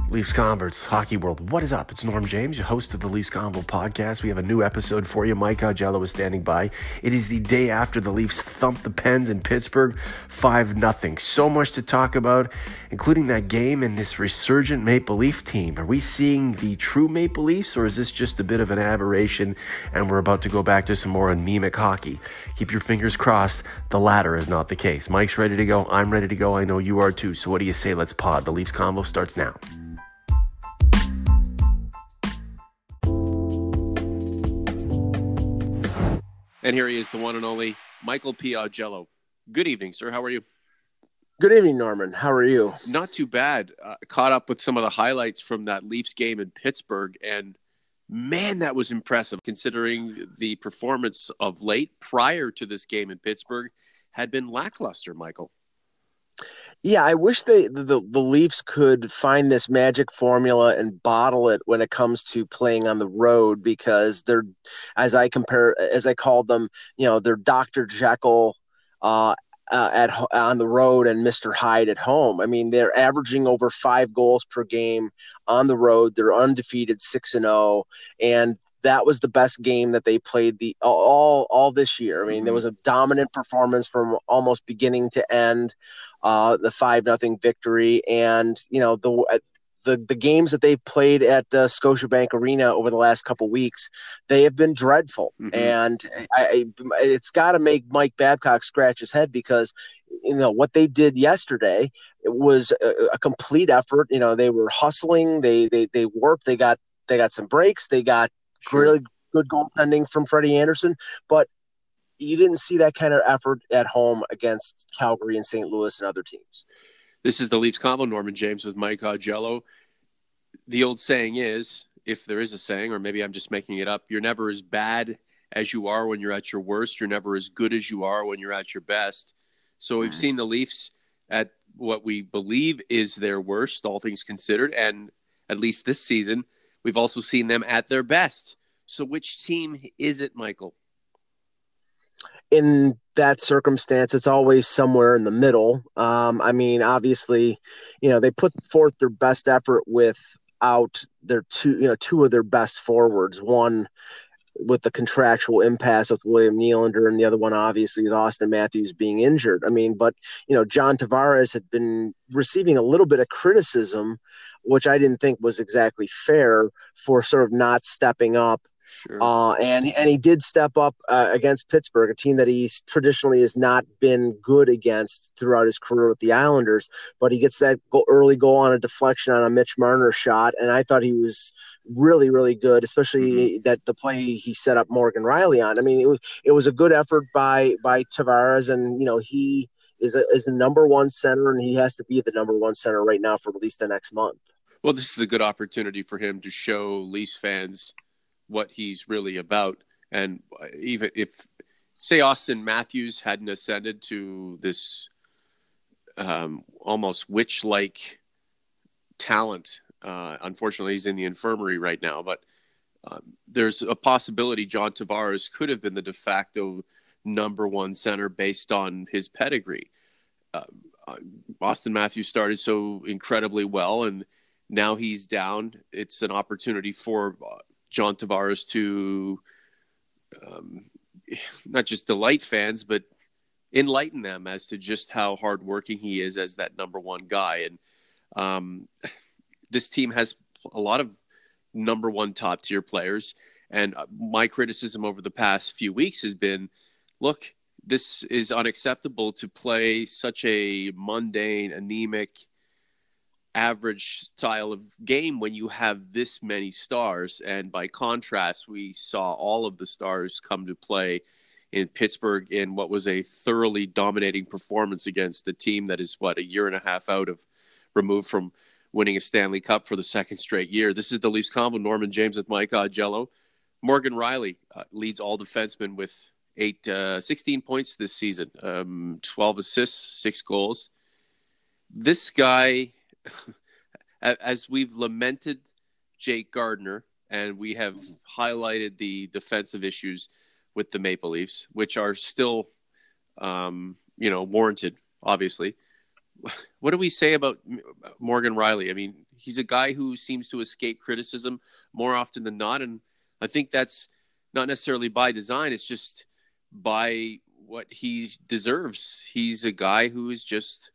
Leafs Converts, Hockey World, what is up? It's Norm James, your host of the Leafs Convo podcast. We have a new episode for you. Mike Augello is standing by. It is the day after the Leafs thumped the Pens in Pittsburgh 5-0. So much to talk about, including that game and this resurgent Maple Leaf team. Are we seeing the true Maple Leafs, or is this just a bit of an aberration and we're about to go back to some more anemic hockey? Keep your fingers crossed. The latter is not the case. Mike's ready to go. I'm ready to go. I know you are too. So what do you say? Let's pod. The Leafs Convo starts now. And here he is, the one and only Michael P. Augello. Good evening, sir. How are you? Good evening, Norman. How are you? Not too bad. Caught up with some of the highlights from that Leafs game in Pittsburgh, and man, that was impressive, considering the performance of late prior to this game in Pittsburgh had been lackluster, Michael. Yeah, I wish the Leafs could find this magic formula and bottle it when it comes to playing on the road, because they're, as I called them, they're Dr. Jekyll on the road and Mr. Hyde at home. I mean, they're averaging over 5 goals per game on the road. They're undefeated 6-0, and that was the best game that they played all this year. I mean, there was a dominant performance from almost beginning to end. The 5-0 victory, and the games that they've played at Scotiabank Arena over the last couple weeks, they have been dreadful. And it's got to make Mike Babcock scratch his head, because what they did yesterday, it was a complete effort. They were hustling, they worked, they got some breaks, they got really good goaltending from Freddie Anderson, but you didn't see that kind of effort at home against Calgary and St. Louis and other teams. This is the Leafs Convo, Norman James with Mike Augello. The old saying is, if there is a saying, or maybe I'm just making it up, you're never as bad as you are when you're at your worst. You're never as good as you are when you're at your best. So we've seen the Leafs at what we believe is their worst, all things considered, and at least this season, we've also seen them at their best. So which team is it, Michael? In that circumstance, it's always somewhere in the middle. I mean, obviously, they put forth their best effort without their two of their best forwards. One with the contractual impasse with William Nylander, and the other one, obviously, with Austin Matthews being injured. I mean, but, John Tavares had been receiving a little bit of criticism, which I didn't think was exactly fair, for sort of not stepping up. Sure. And he did step up against Pittsburgh, a team that he traditionally has not been good against throughout his career with the Islanders. But he gets that early goal on a deflection on a Mitch Marner shot, and I thought he was really, really good, especially that the play he set up Morgan Rielly on. I mean, it was a good effort by Tavares, and he is a number one center, and he has to be the number one center right now for at least the next month. Well, this is a good opportunity for him to show Leafs fans what he's really about. And even if, say, Austin Matthews hadn't ascended to this almost witch-like talent, unfortunately he's in the infirmary right now, but there's a possibility John Tavares could have been the de facto number one center based on his pedigree. Austin Matthews started so incredibly well, and now he's down. It's an opportunity for John Tavares to not just delight fans, but enlighten them as to just how hardworking he is as that number one guy. And this team has a lot of number one top tier players. And my criticism over the past few weeks has been, look, this is unacceptable to play such a mundane, anemic, average style of game when you have this many stars. And by contrast, we saw all of the stars come to play in Pittsburgh in what was a thoroughly dominating performance against a team that is, a year and a half removed from winning a Stanley Cup for the second straight year. This is the Leafs Convo, Norman James with Mike Augello. Morgan Rielly leads all defensemen with 16 points this season, 12 assists, 6 goals. This guy, as we've lamented Jake Gardiner, and we have highlighted the defensive issues with the Maple Leafs, which are still, warranted, obviously. what do we say about Morgan Rielly? I mean, he's a guy who seems to escape criticism more often than not, and I think that's not necessarily by design. It's just by what he deserves. He's a guy who is just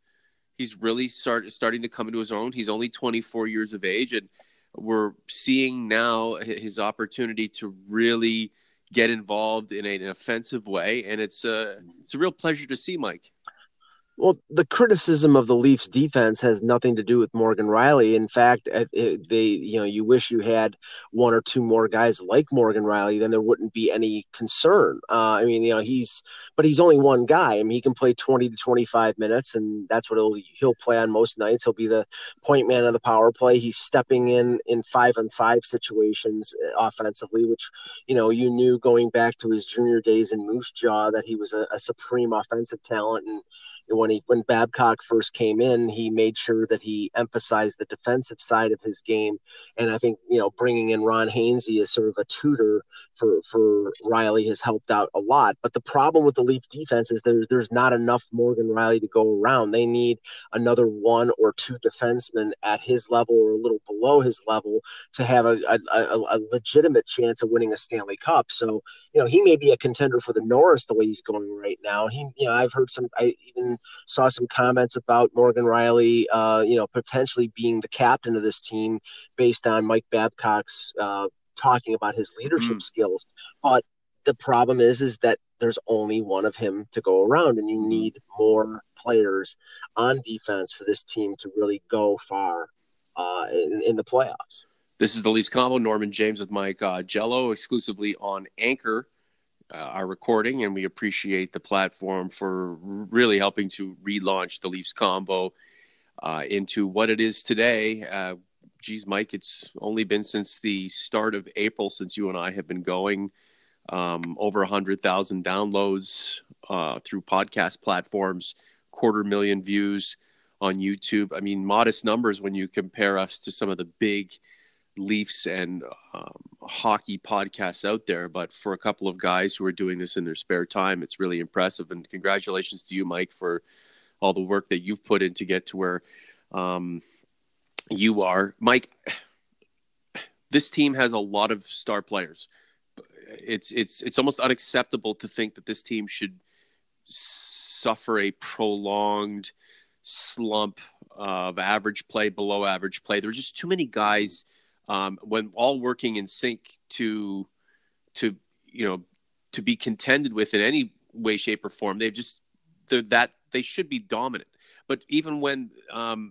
he's really starting to come into his own. He's only 24 years of age, and we're seeing now his opportunity to really get involved in an offensive way, and it's a real pleasure to see, Mike. Well, the criticism of the Leafs defense has nothing to do with Morgan Rielly. In fact, you wish you had one or two more guys like Morgan Rielly, then there wouldn't be any concern. But he's only one guy. I mean, he can play 20 to 25 minutes, and that's what he'll play on most nights. He'll be the point man of the power play. He's stepping in 5-on-5 situations offensively, which, you knew going back to his junior days in Moose Jaw that he was a supreme offensive talent. And when Babcock first came in, he made sure that he emphasized the defensive side of his game. And I think, bringing in Ron Hainsey as sort of a tutor for Rielly has helped out a lot. But the problem with the Leaf defense is there's not enough Morgan Rielly to go around. They need another one or two defensemen at his level or a little below his level to have a legitimate chance of winning a Stanley Cup. So, he may be a contender for the Norris the way he's going right now. I even saw some comments about Morgan Rielly, potentially being the captain of this team based on Mike Babcock's talking about his leadership skills. But the problem is that there's only one of him to go around, and you need more players on defense for this team to really go far in the playoffs. This is the Leafs Convo. Norman James with Mike Jello, exclusively on Anchor, our recording, and we appreciate the platform for really helping to relaunch the Leafs Convo into what it is today. Geez, Mike, it's only been since the start of April since you and I have been going. Over 100,000 downloads through podcast platforms, 250,000 views on YouTube. I mean, modest numbers when you compare us to some of the big Leafs and hockey podcasts out there. But for a couple of guys who are doing this in their spare time, it's really impressive. And congratulations to you, Mike, for all the work that you've put in to get to where you are. Mike, this team has a lot of star players. It's almost unacceptable to think that this team should suffer a prolonged slump of average play, below average play. There are just too many guys when all working in sync to be contended with in any way, shape, or form. They should be dominant. But even when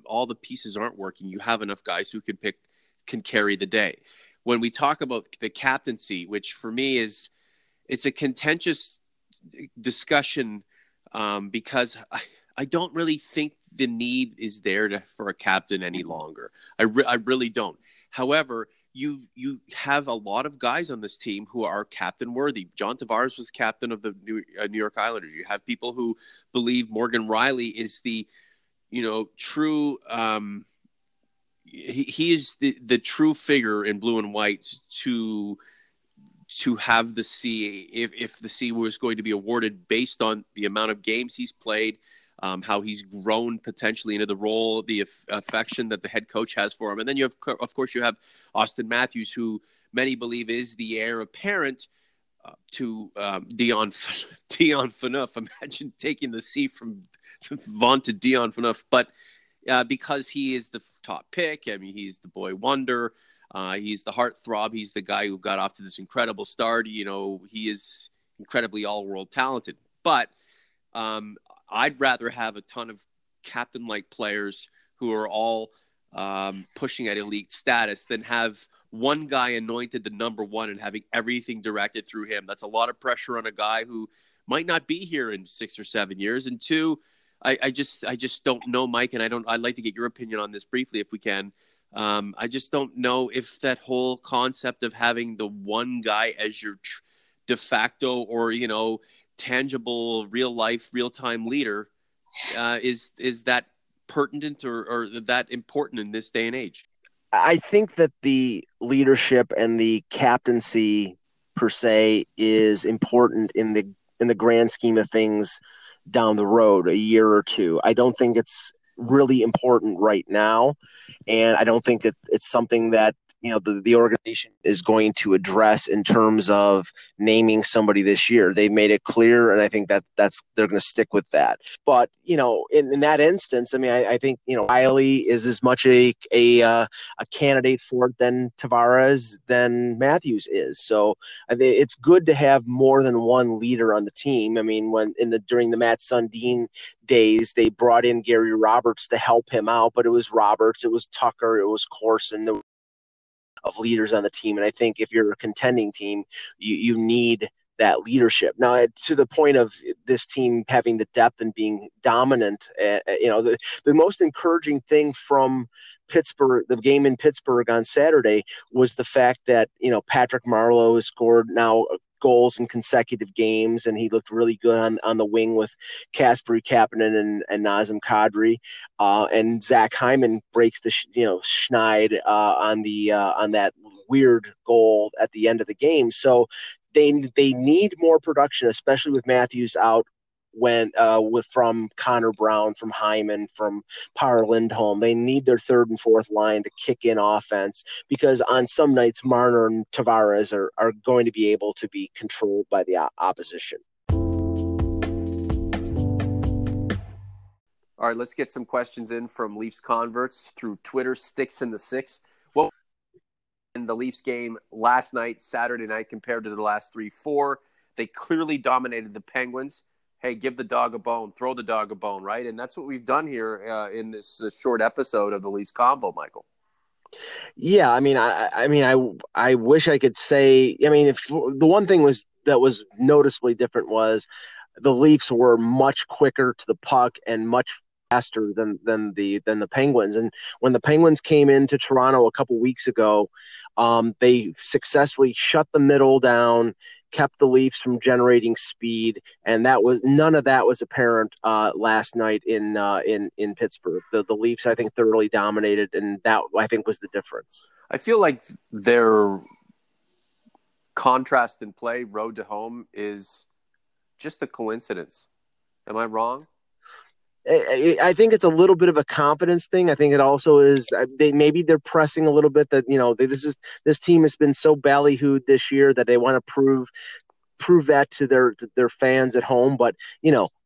all the pieces aren't working, you have enough guys who can carry the day. When we talk about the captaincy, which for me it's a contentious discussion because I don't really think the need is there for a captain any longer. I really don't. However, you have a lot of guys on this team who are captain worthy. John Tavares was captain of the New York Islanders. You have people who believe Morgan Rielly is the true he is the true figure in blue and white to have the C if the C was going to be awarded based on the amount of games he's played, how he's grown potentially into the role, the affection that the head coach has for him. And then you have Austin Matthews, who many believe is the heir apparent to Dion Phaneuf. Imagine taking the C from vaunted Dion Phaneuf, but because he is the top pick. I mean, he's the boy wonder. He's the heartthrob. He's the guy who got off to this incredible start. He is incredibly all-world talented. But I'd rather have a ton of captain-like players who are all pushing at elite status than have one guy anointed the number one and having everything directed through him. That's a lot of pressure on a guy who might not be here in 6 or 7 years. And two, I just don't know, Mike, and I'd like to get your opinion on this briefly if we can. I just don't know if that whole concept of having the one guy as your de facto or tangible, real life, real time leader is that pertinent or that important in this day and age. I think that the leadership and the captaincy per se is important in the grand scheme of things down the road, a year or two. I don't think it's really important right now. And I don't think that it's something that the organization is going to address in terms of naming somebody this year. They've made it clear, and I think that they're going to stick with that. But in that instance, I mean, I think Rielly is as much a candidate for it than Tavares than Matthews is. So I think it's good to have more than one leader on the team. I mean, during the Matt Sundin days, they brought in Gary Roberts to help him out, but it was Roberts, it was Tucker, it was Corson of leaders on the team. And I think if you're a contending team, you need that leadership. Now, to the point of this team having the depth and being dominant, the most encouraging thing from Pittsburgh, the game in Pittsburgh on Saturday, was the fact that Patrick Marleau has scored now goals in consecutive games, and he looked really good on the wing with Kasperi Kapanen and Nazem Kadri, and Zach Hyman breaks the schneid on that weird goal at the end of the game. So they need more production, especially with Matthews out, from Connor Brown, from Hyman, from Par Lindholm. They need their third and fourth line to kick in offense, because on some nights Marner and Tavares are going to be able to be controlled by the opposition. All right, let's get some questions in from Leafs converts through Twitter. Sticks in the Six. What in the Leafs game last night, Saturday night, compared to the last 3-4? They clearly dominated the Penguins. Hey, give the dog a bone, throw the dog a bone, right? And that's what we've done here in this short episode of the Leafs Convo, Michael. Yeah, I mean, I wish I could say. I mean, if the one thing that was noticeably different was the Leafs were much quicker to the puck and much faster than the Penguins. And when the Penguins came into Toronto a couple weeks ago, they successfully shut the middle down, kept the Leafs from generating speed, and none of that was apparent last night in Pittsburgh. The Leafs, I think, thoroughly dominated, and that, I think, was the difference. I feel like their contrast in play, road to home, is just a coincidence. Am I wrong? I think it's a little bit of a confidence thing. I think it also is maybe they're pressing a little bit that this team has been so ballyhooed this year that they want to prove that to their fans at home. But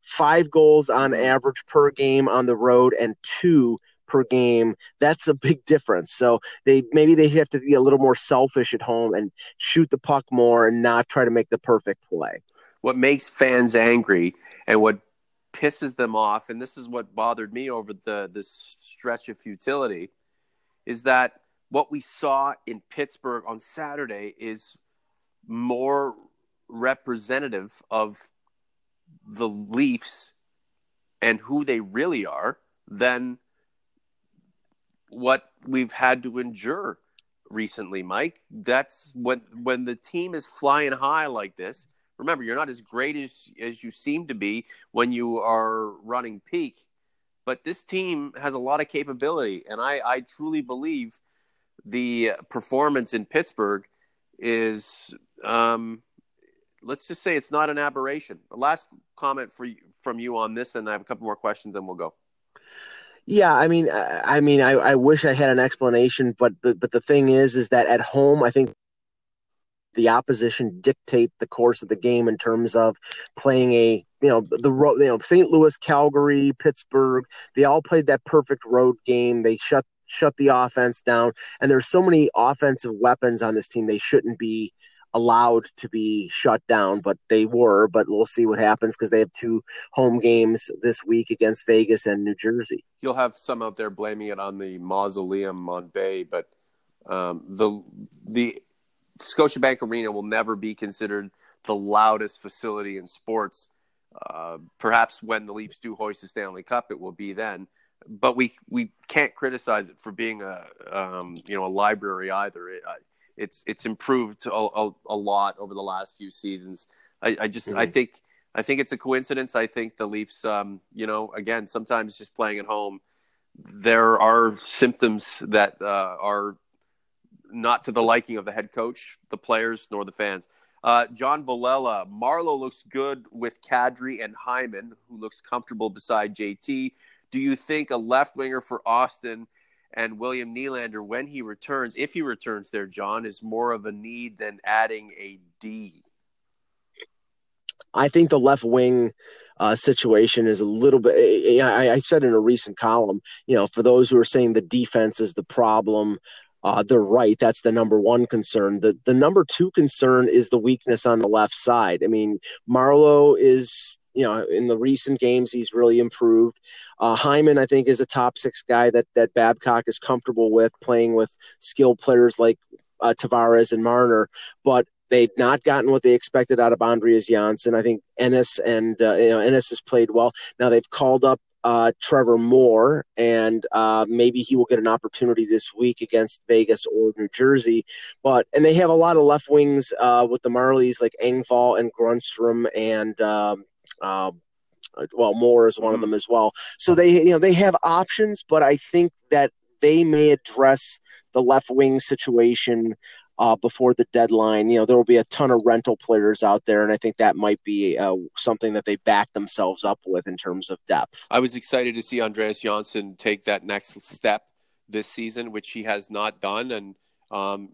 5 goals on average per game on the road and 2 per game, that's a big difference. So they have to be a little more selfish at home and shoot the puck more and not try to make the perfect play. What makes fans angry and what pisses them off, and this is what bothered me over this stretch of futility, is that what we saw in Pittsburgh on Saturday is more representative of the Leafs and who they really are than what we've had to endure recently, Mike. That's when the team is flying high like this. Remember, you're not as great as you seem to be when you are running peak, but this team has a lot of capability, and I truly believe the performance in Pittsburgh is, let's just say, it's not an aberration. The last comment from you on this, and I have a couple more questions, then we'll go. Yeah, I mean, I wish I had an explanation, but the thing is that at home, I think the opposition dictate the course of the game in terms of playing St. Louis, Calgary, Pittsburgh. They all played that perfect road game. They shut the offense down, and there's so many offensive weapons on this team. They shouldn't be allowed to be shut down, but they were. But we'll see what happens, because they have 2 home games this week against Vegas and New Jersey. You'll have some out there blaming it on the mausoleum on Bay, but the Scotiabank Arena will never be considered the loudest facility in sports. Perhaps when the Leafs do hoist the Stanley Cup, it will be then. But we can't criticize it for being a library either. It's improved a lot over the last few seasons. I think it's a coincidence. I think the Leafs, again, sometimes just playing at home, there are symptoms that are not to the liking of the head coach, the players, nor the fans. John Valella, Marleau looks good with Kadri and Hyman, who looks comfortable beside JT. Do you think a left winger for Austin and William Nylander, when he returns, if he returns there, John, is more of a need than adding a D? I think the left wing situation is a little bit. I said in a recent column, for those who are saying the defense is the problem, they're right. That's the number one concern. The number two concern is the weakness on the left side. I mean, Marlowe is, in the recent games, he's really improved. Hyman, I think, is a top six guy that Babcock is comfortable with, playing with skilled players like Tavares and Marner. But they've not gotten what they expected out of Andreas Janssen. I think Ennis Ennis has played well. Now they've called up Trevor Moore, and maybe he will get an opportunity this week against Vegas or New Jersey. And they have a lot of left wings with the Marlies, like Engvall and Grunstrom, and Moore is one of them as well. So they have options, but I think that they may address the left wing situation before the deadline. There will be a ton of rental players out there, and I think that might be something that they back themselves up with in terms of depth. I was excited to see Andreas Janssen take that next step this season, which he has not done. And,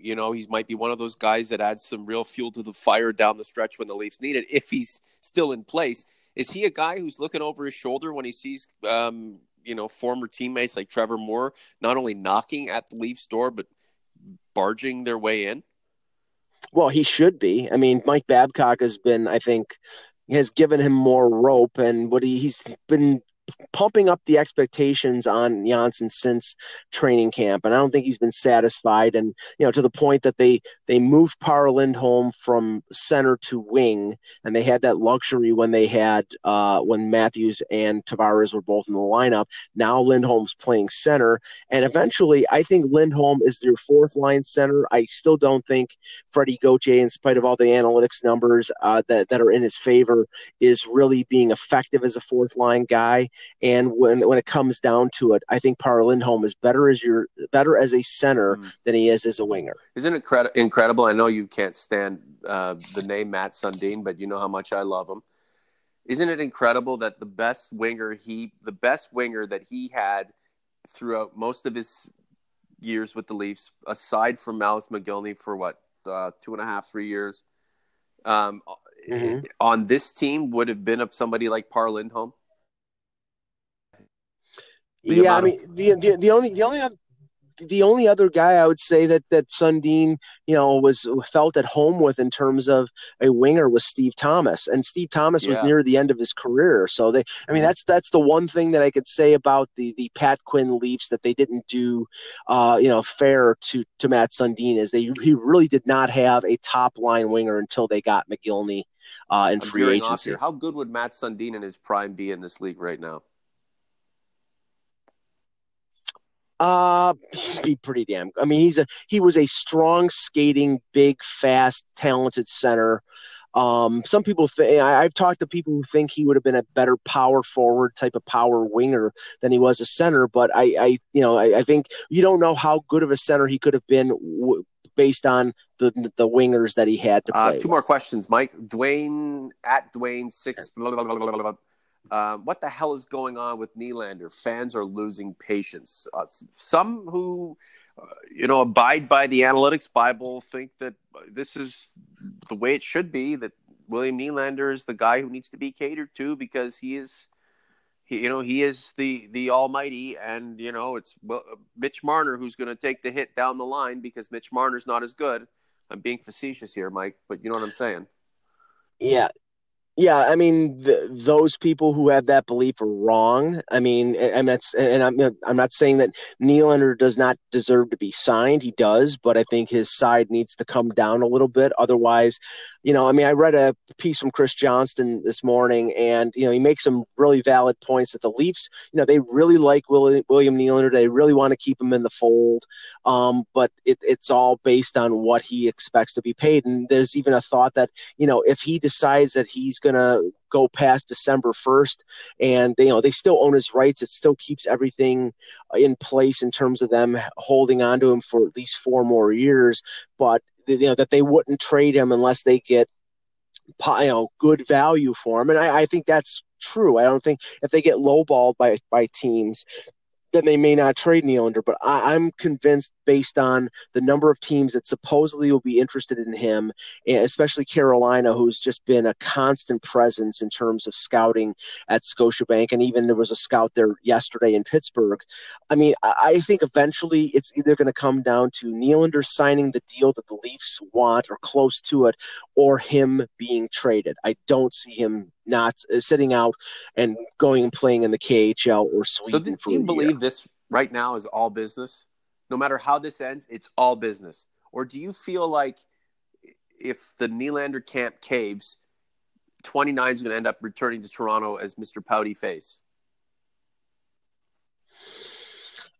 he might be one of those guys that adds some real fuel to the fire down the stretch when the Leafs need it, if he's still in place. Is he a guy who's looking over his shoulder when he sees, former teammates like Trevor Moore not only knocking at the Leafs door, but barging their way in? Well, he should be. I mean, Mike Babcock has given him more rope, and he's been pumping up the expectations on Janssen since training camp, and I don't think he's been satisfied. And to the point that they moved Par Lindholm from center to wing, and they had that luxury when they had when Matthews and Tavares were both in the lineup. Now Lindholm's playing center, and eventually I think Lindholm is their fourth line center. I still don't think Freddie Gauthier, in spite of all the analytics numbers that are in his favor, is really being effective as a fourth line guy. And when it comes down to it, I think Par Lindholm is better as a center than he is as a winger. Isn't it incredible? I know you can't stand the name Matt Sundin, but you know how much I love him. Isn't it incredible that the best winger that he had throughout most of his years with the Leafs, aside from Alex McGillney for 2.5, 3 years, on this team would have been of somebody like Par Lindholm? Yeah, I mean the only other guy I would say that Sundin, was felt at home with in terms of a winger was Steve Thomas, and Steve Thomas was near the end of his career. So that's the one thing that I could say about the Pat Quinn Leafs that they didn't do, fair to Matt Sundin, is he really did not have a top line winger until they got McGillney in free agency. How good would Matt Sundin in his prime be in this league right now? Be pretty damn. I mean, he was a strong skating, big, fast, talented center. Some people I've talked to people who think he would have been a better power forward type of power winger than he was a center. But I think you don't know how good of a center he could have been based on the wingers that he had to play. Two more questions, Mike. Dwayne at Dwayne6. Blah, blah, blah, blah, blah, blah. What the hell is going on with Nylander? Fans are losing patience. Some who, abide by the analytics Bible think that this is the way it should be, that William Nylander is the guy who needs to be catered to because he is the almighty, and, it's Mitch Marner who's going to take the hit down the line because Mitch Marner's not as good. I'm being facetious here, Mike, but you know what I'm saying? Yeah. Yeah, I mean, those people who have that belief are wrong. I mean, I'm not saying that Nylander does not deserve to be signed. He does, but I think his side needs to come down a little bit. Otherwise, I read a piece from Chris Johnston this morning, and he makes some really valid points that the Leafs, they really like William Nylander. They really want to keep him in the fold, but it's all based on what he expects to be paid. And there's even a thought that if he decides that he's going to go past December 1st and they still own his rights, it still keeps everything in place in terms of them holding on to him for at least 4 more years, but that they wouldn't trade him unless they get good value for him. And I think that's true. I don't think if they get lowballed by teams, then they may not trade Nylander. But I'm convinced, based on the number of teams that supposedly will be interested in him, especially Carolina, who's just been a constant presence in terms of scouting at Scotiabank, and even there was a scout there yesterday in Pittsburgh. I mean, I think eventually it's either going to come down to Nylander signing the deal that the Leafs want or close to it, or him being traded. I don't see him not sitting out and going and playing in the KHL or Sweden Do for you a year. believe this right now is all business? No matter how this ends, it's all business. Or do you feel like if the Nylander camp caves, 29 is going to end up returning to Toronto as Mr. Pouty Face?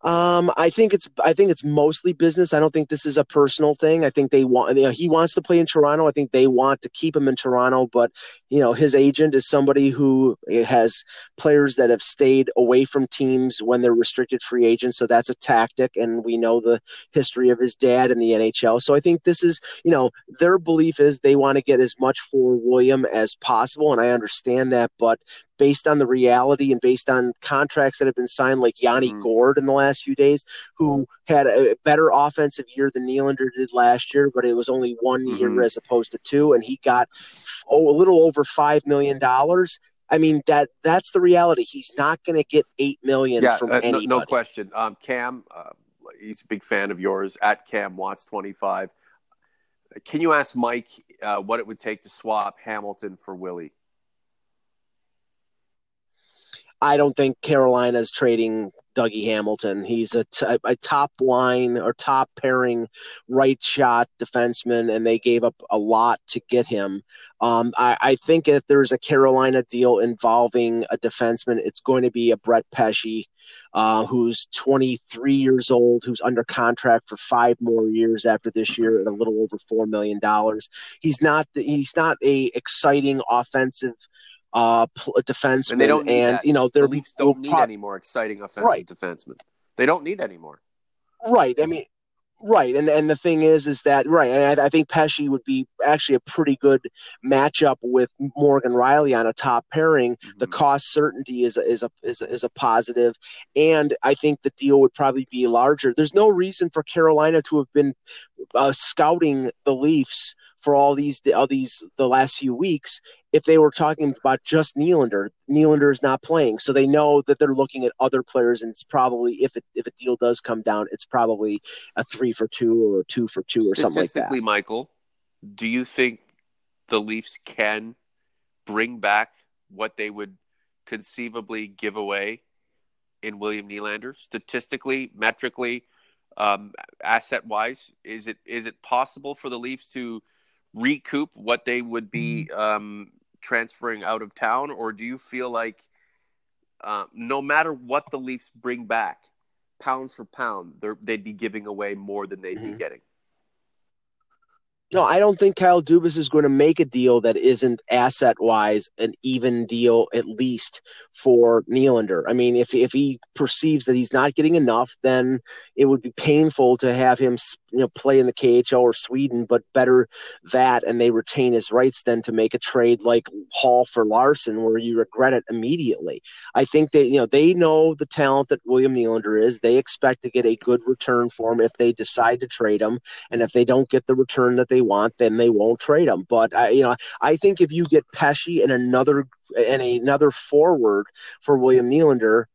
I think it's mostly business. I don't think this is a personal thing. I think they want, he wants to play in Toronto. I think they want to keep him in Toronto, but his agent is somebody who has players that have stayed away from teams when they're restricted free agents. So that's a tactic. And we know the history of his dad in the NHL. So I think this is, their belief is they want to get as much for William as possible. And I understand that, but based on the reality and based on contracts that have been signed, like Yanni Gourde in the last few days, who had a better offensive year than Nylander did last year, but it was only 1 year as opposed to 2, and he got a little over $5 million. I mean, that's the reality. He's not going to get $8 million from anybody. No question. Cam, he's a big fan of yours, at Cam Watts 25. Can you ask Mike what it would take to swap Hamilton for Willy? I don't think Carolina's trading Dougie Hamilton. He's a top line or top pairing right shot defenseman, and they gave up a lot to get him. I think if there's a Carolina deal involving a defenseman, it's going to be a Brett Pesce, who's 23 years old, who's under contract for 5 more years after this year at a little over $4 million. He's not a exciting offensive defenseman, and they don't need that. The Leafs don't need any more exciting offensive defensemen. They don't need any more. Right. I mean, right. And the thing is that, right, I think Pesce would be actually a pretty good matchup with Morgan Rielly on a top pairing. The cost certainty is a positive, and I think the deal would probably be larger. There's no reason for Carolina to have been scouting the Leafs for the last few weeks if they were talking about just Nylander. Nylander is not playing, so they know that they're looking at other players, and it's probably, if a deal does come down, it's probably a 3-for-2 or a 2-for-2 or something like that. Statistically, Michael, do you think the Leafs can bring back what they would conceivably give away in William Nylander? Statistically, metrically, asset-wise, is it possible for the Leafs to recoup what they would be transferring out of town, or do you feel like no matter what the Leafs bring back, pound for pound, they'd be giving away more than they'd be getting? No, I don't think Kyle Dubas is going to make a deal that isn't asset-wise an even deal, at least for Nylander. I mean, if he perceives that he's not getting enough, then it would be painful to have him play in the KHL or Sweden, but better that, and they retain his rights then to make a trade like Hall for Larson, where you regret it immediately. I think they know the talent that William Nylander is. They expect to get a good return for him if they decide to trade him, and if they don't get the return that they want, then they won't trade him. But I think if you get Pesce and another forward for William Nylander,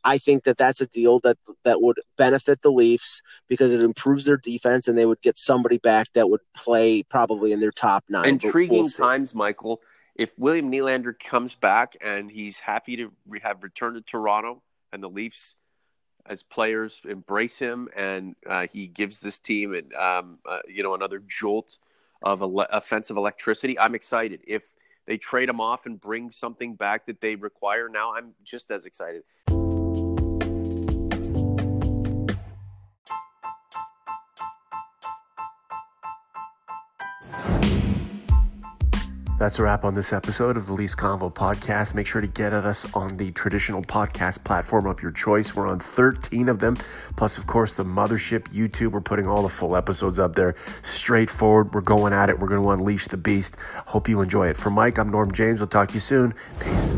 I think that's a deal that would benefit the Leafs because it improves their defense, and they would get somebody back that would play probably in their top 9. Intriguing times, Michael. If William Nylander comes back and he's happy to have returned to Toronto, and the Leafs as players embrace him, and he gives this team another jolt of offensive electricity, I'm excited. If they trade him off and bring something back that they require now, I'm just as excited. That's a wrap on this episode of the Leafs Convo podcast. Make sure to get at us on the traditional podcast platform of your choice. We're on 13 of them. Plus, of course, the mothership YouTube. We're putting all the full episodes up there. Straightforward. We're going at it. We're going to unleash the beast. Hope you enjoy it. For Mike, I'm Norm James. We'll talk to you soon. Peace.